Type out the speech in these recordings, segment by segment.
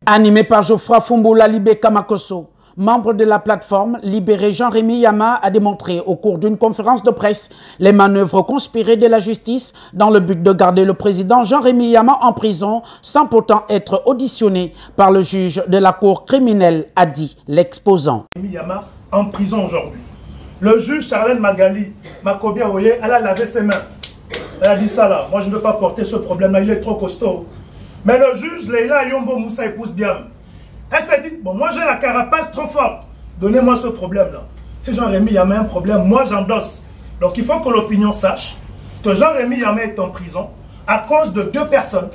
Animé par Geoffroy Fumbola Libé Kamakoso, membre de la plateforme, libéré Jean-Rémy Yama a démontré au cours d'une conférence de presse les manœuvres conspirées de la justice dans le but de garder le président Jean-Rémy Yama en prison sans pourtant être auditionné par le juge de la cour criminelle, a dit l'exposant. Yama en prison aujourd'hui. Le juge Charlène Magali, Makobia Oye, elle a lavé ses mains. Elle a dit ça là, moi je ne veux pas porter ce problème-là, il est trop costaud. Mais le juge Leila Yombo Moussa épouse bien. Elle s'est dit, bon, moi j'ai la carapace trop forte. Donnez-moi ce problème-là. Si Jean-Rémy Yama a un problème, moi j'endosse. Donc il faut que l'opinion sache que Jean-Rémy Yama est en prison à cause de deux personnes.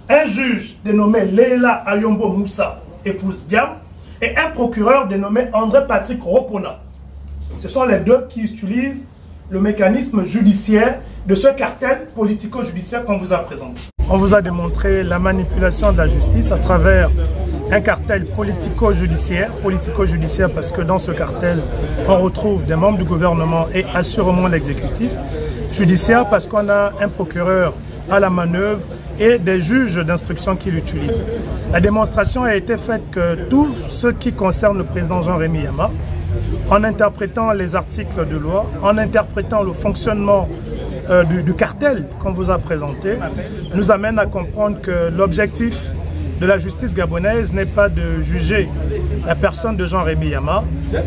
Un juge dénommé Leila Ayombo Moussa, épouse Diam, et un procureur dénommé André Patrick Ropona. Ce sont les deux qui utilisent le mécanisme judiciaire de ce cartel politico-judiciaire qu'on vous a présenté. On vous a démontré la manipulation de la justice à travers un cartel politico-judiciaire parce que dans ce cartel, on retrouve des membres du gouvernement et assurément l'exécutif, judiciaire parce qu'on a un procureur à la manœuvre et des juges d'instruction qui l'utilisent. La démonstration a été faite que tout ce qui concerne le président Jean-Rémy Yama, en interprétant les articles de loi, en interprétant le fonctionnement du cartel qu'on vous a présenté, nous amène à comprendre que l'objectif de la justice gabonaise n'est pas de juger la personne de Jean-Rémy Yama,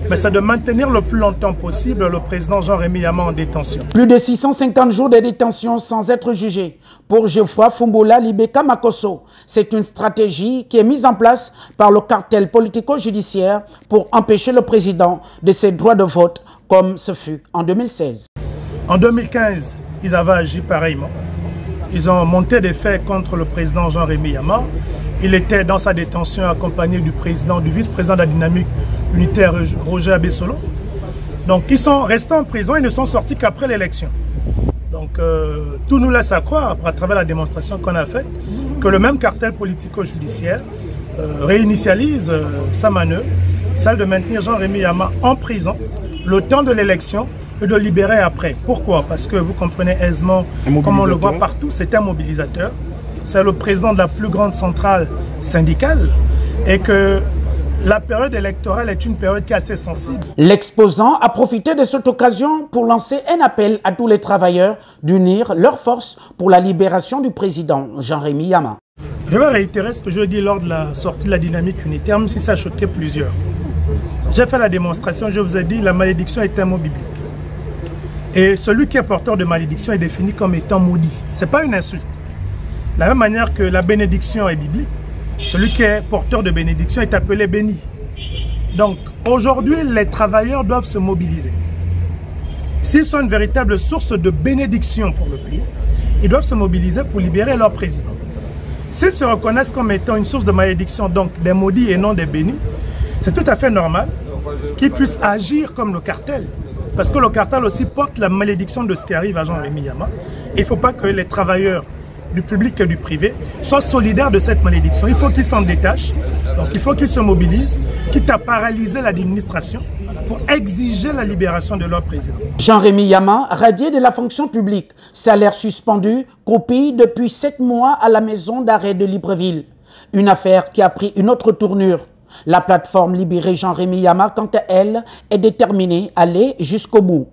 mais c'est de maintenir le plus longtemps possible le président Jean-Rémy Yama en détention. Plus de 650 jours de détention sans être jugé pour Geoffroy Fumbola Libé Kamakoso. C'est une stratégie qui est mise en place par le cartel politico-judiciaire pour empêcher le président de ses droits de vote, comme ce fut en 2016. En 2015, ils avaient agi pareillement. Ils ont monté des faits contre le président Jean-Rémy Yama. Il était dans sa détention accompagné du vice-président de la dynamique unitaire Roger Abessolo. Donc ils sont restés en prison, ils ne sont sortis qu'après l'élection. Donc tout nous laisse à croire, à travers la démonstration qu'on a faite, que le même cartel politico-judiciaire réinitialise sa manœuvre, celle de maintenir Jean-Rémy Yama en prison le temps de l'élection et de libérer après. Pourquoi? Parce que vous comprenez aisément, comme on le voit partout, c'est un mobilisateur. C'est le président de la plus grande centrale syndicale et que la période électorale est une période qui est assez sensible. L'exposant a profité de cette occasion pour lancer un appel à tous les travailleurs d'unir leurs forces pour la libération du président Jean-Rémy Yama. Je vais réitérer ce que je dis lors de la sortie de la dynamique unitaire, même si ça a choqué plusieurs. J'ai fait la démonstration, je vous ai dit, la malédiction est un mot biblique. Et celui qui est porteur de malédiction est défini comme étant maudit. Ce n'est pas une insulte. De la même manière que la bénédiction est biblique, celui qui est porteur de bénédiction est appelé béni. Donc aujourd'hui, les travailleurs doivent se mobiliser. S'ils sont une véritable source de bénédiction pour le pays, ils doivent se mobiliser pour libérer leur président. S'ils se reconnaissent comme étant une source de malédiction, donc des maudits et non des bénis, c'est tout à fait normal qu'ils puissent agir comme le cartel. Parce que le cartel aussi porte la malédiction de ce qui arrive à Jean-Rémy Yama. Il ne faut pas que les travailleurs du public et du privé soient solidaires de cette malédiction. Il faut qu'ils s'en détachent, donc il faut qu'ils se mobilisent, quitte à paralyser l'administration pour exiger la libération de leur président. Jean-Rémy Yama, radié de la fonction publique, salaire suspendu, croupit depuis 7 mois à la maison d'arrêt de Libreville. Une affaire qui a pris une autre tournure. La plateforme libérée Jean-Rémy Yama, quant à elle, est déterminée à aller jusqu'au bout.